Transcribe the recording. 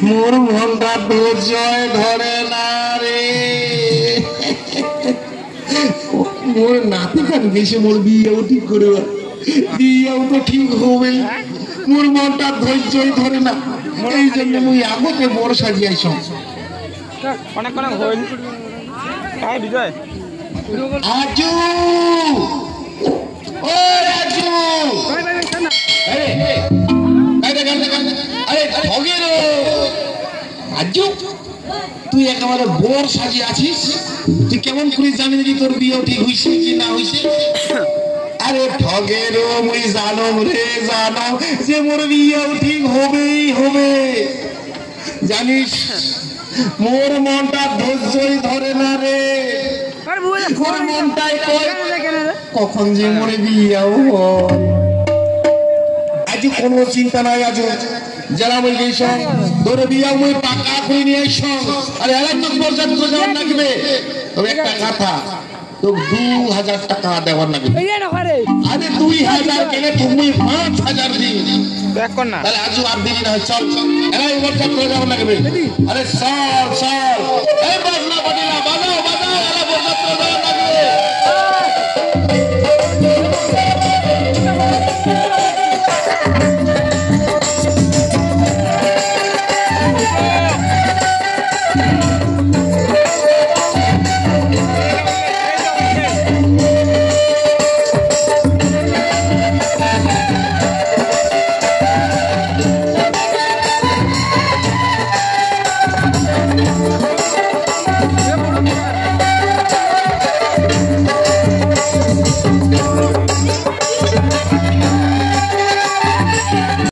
মোর মনটা ধৈর্যয় ধরে না রে। মোর নাতি কান গেছে, মোর বিয়েও ঠিক করে, বিয়েও তো ঠিক হবে, মোর মনটা ধৈর্যই ধরে না। এই জন্য মুই আগতে বড় সাজিয়াইছ। অনেক অনেক হইল তাই বিজয় আজু, ও আজু, আরে ভগের আজু, তুই একেবারে বড় সাজিয়ে আছিস। তুই কেমন করে জানি যে তোর বিয়ে ঠিক হইছে কি না হইছে? আরে ঠগের মুই জানো রে, জানো যে মোর বিয়েও ঠিক হবেই হবে। জানিস মোর মনটা ধৈর্যই ধরে না রে। মোর মনটাই কয় কখন যে মোর বিয়েও হয়। আজ কোনো চিন্তা নাই, আজ যারা মই গেছ তোর বিয়া মই পাকা করে নিয়ে আইস। আরে আরেকজন বর্ষা তো যাওয়ার লাগবে। তবে একটা কথা, তো 2000 টাকা দেওয়ার লাগবে। আরে 2000 কেনে তুমি 5000 দিন দেখ কর না, তাহলে আজও আর দিন না। চল এরা এই বর্ষা তো যাওয়ার লাগবে। আরে চল চল, এই বাজনা বাজিনা বাজাও বাজাও, এরা বর্ষা তো যাওয়ার লাগবে।